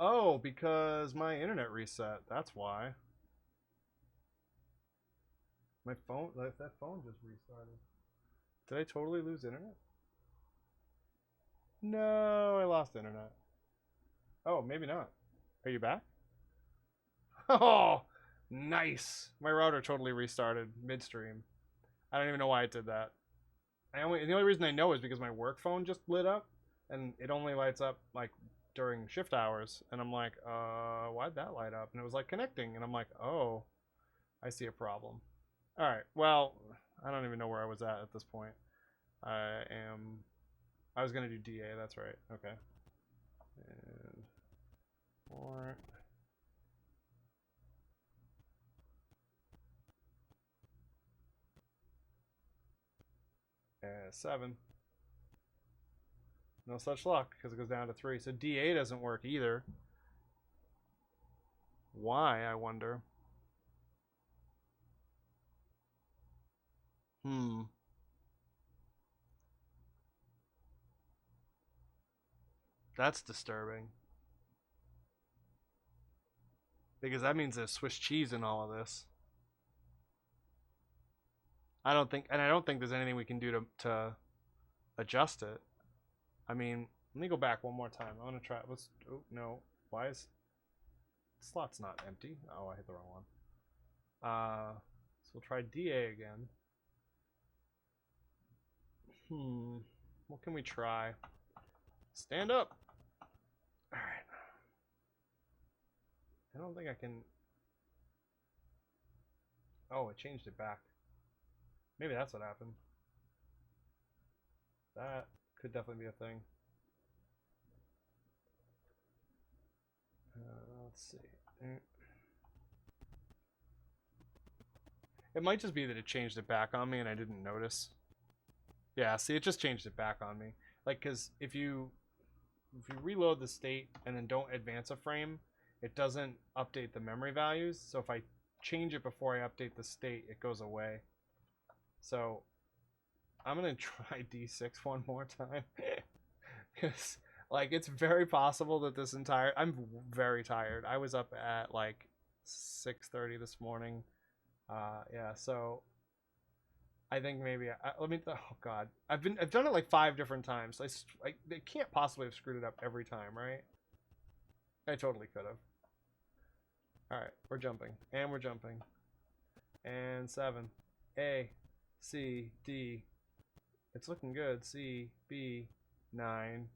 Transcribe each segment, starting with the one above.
Oh, because my internet reset. That's why. My phone, that phone just restarted. Did I totally lose internet? No, I lost internet. Oh, maybe not. Are you back? Oh, nice. My router totally restarted midstream. I don't even know why it did that. The only reason I know is because my work phone just lit up, and it only lights up like during shift hours, and I'm like, why'd that light up? And it was like connecting, and I'm like, oh, I see a problem. All right, well, I don't even know where I was at this point. I was gonna do DA. That's right. Okay. And more. 7. No such luck because it goes down to 3. So DA doesn't work either. Why, I wonder? Hmm. That's disturbing. Because that means there's Swiss cheese in all of this. I don't think there's anything we can do to adjust it. I mean, let me go back one more time. I want to try. Let's. Oh no. Why is slot's not empty? Oh, I hit the wrong one. So we'll try DA again. What can we try? Stand up. All right. I don't think I can. Oh, it changed it back. Maybe that's what happened. That could definitely be a thing. Let's see. It might just be that it changed it back on me and I didn't notice. Yeah, see, it just changed it back on me. Like, because if you reload the state and then don't advance a frame, it doesn't update the memory values. So if I change it before I update the state, it goes away. So I'm gonna try D6 one more time. Because like it's very possible that this entire I'm very tired. I was up at like 6:30 this morning. Yeah, so I think maybe let me. Oh God, I've done it like 5 different times. They can't possibly have screwed it up every time, right? I totally could have. All right, we're jumping and we're jumping, and 7, A, C, D. It's looking good. C, B, 9.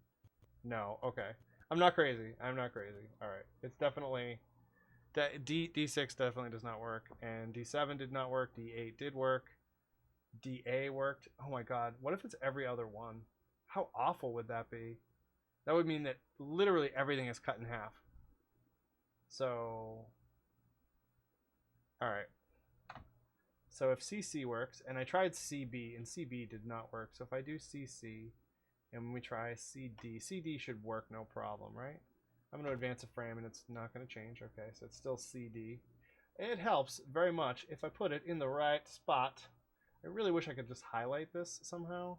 No, okay. I'm not crazy. I'm not crazy. All right, it's definitely D6 definitely does not work, and D7 did not work. D8 did work. DA worked. Oh my god, what if it's every other one? How awful would that be? That would mean that literally everything is cut in half. So, alright. So if CC works, and I tried CB, and CB did not work. So if I do CC, and we try CD, CD should work no problem, right? I'm going to advance a frame, and it's not going to change. Okay, so it's still CD. It helps very much if I put it in the right spot. I really wish I could just highlight this somehow,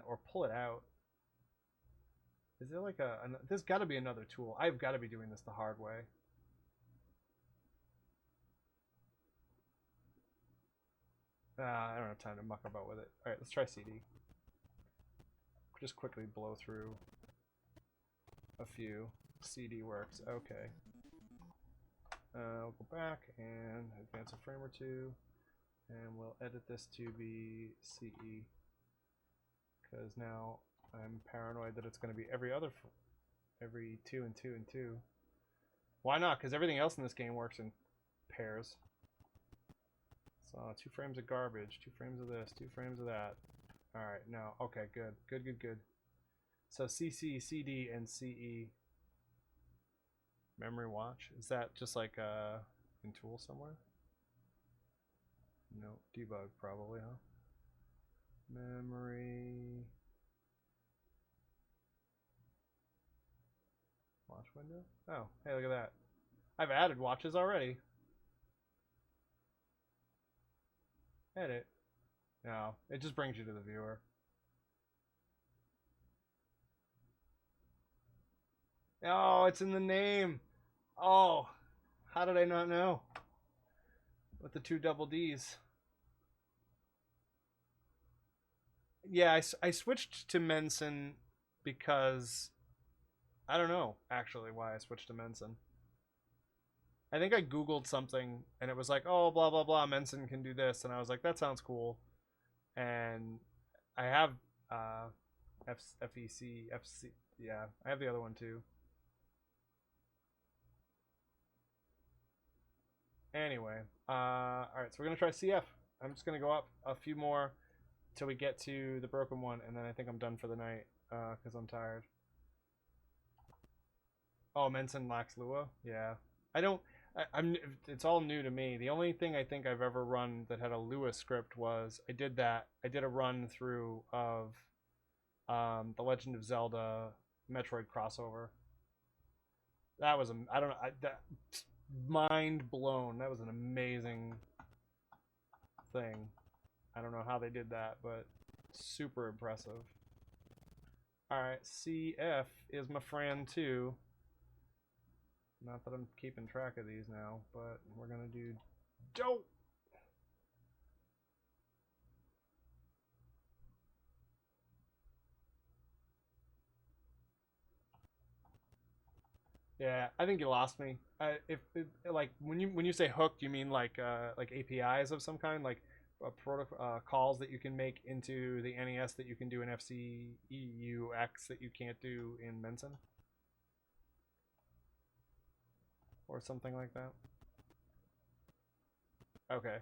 or pull it out. Is there like there's got to be another tool. I've got to be doing this the hard way. I don't have time to muck about with it. All right, let's try CD. Just quickly blow through a few. CD works. Okay. We'll go back and advance a frame or two. And we'll edit this to be CE. Because now I'm paranoid that it's going to be every 2 and 2 and 2. Why not? Because everything else in this game works in pairs. So 2 frames of garbage, 2 frames of this, 2 frames of that. Alright, no. Okay, good. Good, good, good. So CC, CD, and CE. Memory watch. Is that just like in tool somewhere? No. Debug probably, huh? Memory. Watch window? Oh, hey, look at that. I've added watches already. Edit. No, it just brings you to the viewer. Oh, it's in the name. Oh, how did I not know? With the 2 double D's. Yeah, I switched to Menson because I don't know actually why I switched to Menson. I think I Googled something and it was like, oh, blah, blah, blah, Menson can do this. And I was like, that sounds cool. And I have FEC, FC, yeah, I have the other one too. Anyway, all right, so we're gonna try CF. I'm just gonna go up a few more till we get to the broken one, and then I think I'm done for the night because I'm tired. Oh, Menson lacks Lua. Yeah, I don't. I'm. It's all new to me. The only thing I think I've ever run that had a Lua script was I did that. I did a run through of the Legend of Zelda Metroid crossover. That was I don't know. That mind blown. That was an amazing thing. I don't know how they did that, but super impressive. Alright, CF is my friend too. Not that I'm keeping track of these now, but we're gonna do dope. Yeah, I think you lost me. If like when you say hooked, you mean like APIs of some kind, like calls that you can make into the NES that you can do in FCEUX that you can't do in Menson, or something like that. Okay,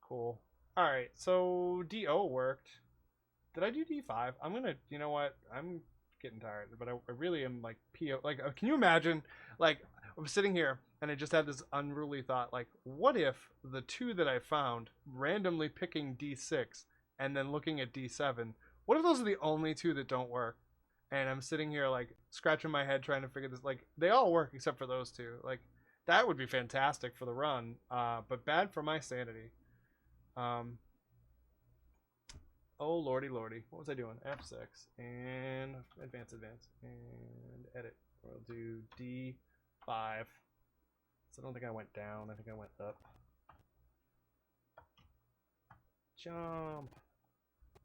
cool. All right, so DO worked. Did I do D5? I'm gonna. You know what? I'm getting tired, but I really am like PO. Like, can you imagine? Like, I'm sitting here and I just had this unruly thought. Like, what if the 2 that I found randomly picking D6 and then looking at D7? What if those are the only 2 that don't work? And I'm sitting here like scratching my head trying to figure this. Like, they all work except for those 2. Like, that would be fantastic for the run, but bad for my sanity. Um, Oh lordy lordy. What was I doing? F6 and advance and edit. We'll do D5. So I don't think I went down. I think I went up. Jump.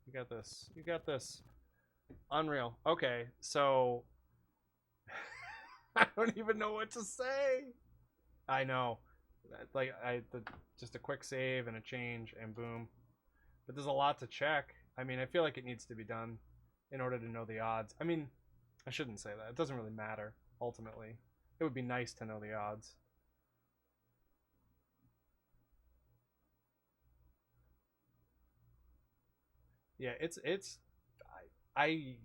You got this. You got this. Unreal. Okay, so I don't even know what to say. I know. Like just a quick save and a change and boom. But there's a lot to check. I mean, I feel like it needs to be done in order to know the odds. I mean, I shouldn't say that. It doesn't really matter, ultimately. It would be nice to know the odds. Yeah, I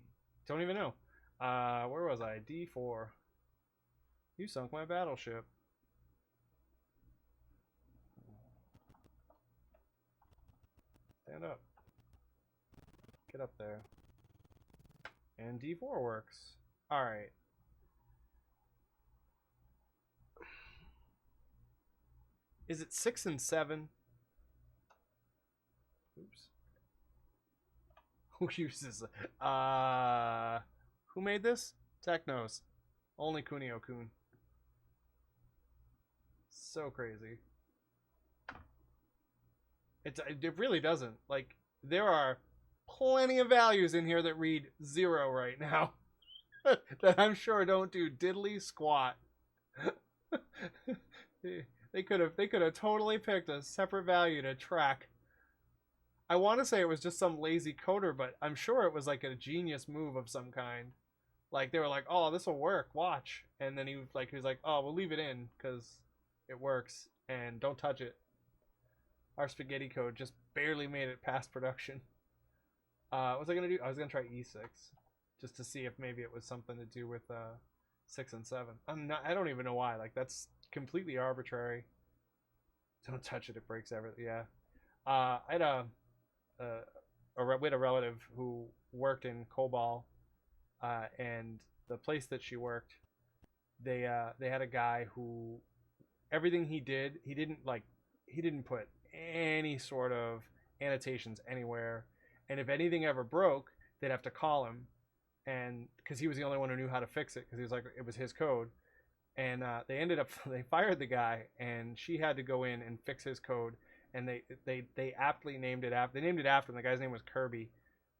don't even know. Where was I? D4. You sunk my battleship. Stand up. Get up there. And D4 works. Alright. Is it 6 and 7? Oops. Who uses who made this? Technos. Only Kunio-kun. So crazy. It really doesn't. Like, there are plenty of values in here that read 0 right now. That I'm sure don't do diddly squat. They could have totally picked a separate value to track. I want to say it was just some lazy coder, but I'm sure it was like a genius move of some kind. Like they were like, "Oh, this will work. Watch," and then he was like, "Oh, we'll leave it in because it works and don't touch it." Our spaghetti code just barely made it past production. What was I gonna do? I was gonna try E6 just to see if maybe it was something to do with 6 and 7. I don't even know why. Like that's completely arbitrary. Don't touch it; it breaks everything. Yeah. I had we had a relative who worked in COBOL, and the place that she worked, they had a guy who everything he did, he didn't put any sort of annotations anywhere, and if anything ever broke, they'd have to call him, and because he was the only one who knew how to fix it, because he was like, it was his code. And they fired the guy, and she had to go in and fix his code. And they aptly named it after, they named it after him. The guy's name was Kirby.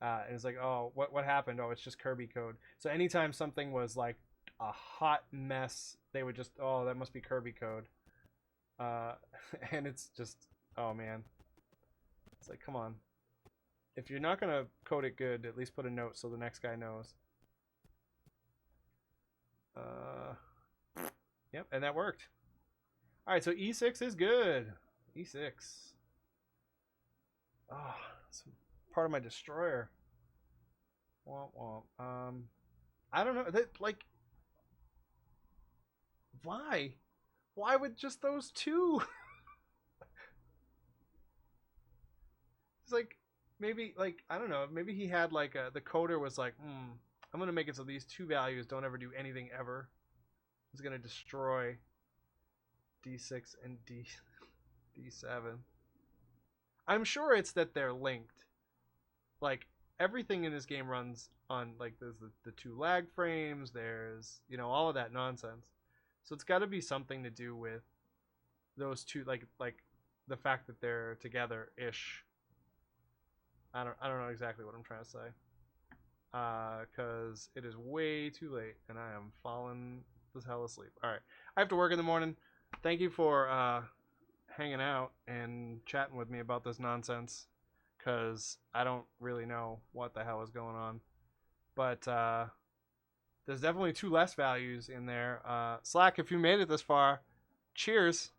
And it's like, oh, what happened? Oh, it's just Kirby code. So anytime something was like a hot mess, they would just, oh, that must be Kirby code. And it's just, oh man, it's like, come on. If you're not gonna code it good, at least put a note so the next guy knows. Yep, and that worked. All right, so E6 is good. E6. Oh, it's part of my destroyer. Womp womp. I don't know. Like, why? Why would just those two? It's like, maybe, like, I don't know. Maybe he had like the coder was like, I'm gonna make it so these two values don't ever do anything ever. It's gonna destroy D6 and D7. I'm sure it's that they're linked. Like, everything in this game runs on, like, there's the two lag frames, there's, you know, all of that nonsense. So it's got to be something to do with those two, like the fact that they're together ish. I don't know exactly what I'm trying to say. Because it is way too late and I am falling the hell asleep. All right, I have to work in the morning. Thank you for hanging out and chatting with me about this nonsense, because I don't really know what the hell is going on. But there's definitely two less values in there. Slack, if you made it this far, cheers.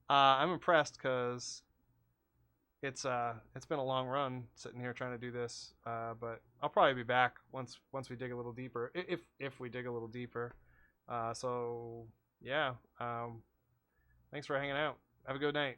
I'm impressed, because it's been a long run sitting here trying to do this. But I'll probably be back once we dig a little deeper, if we dig a little deeper. So yeah, thanks for hanging out. Have a good night.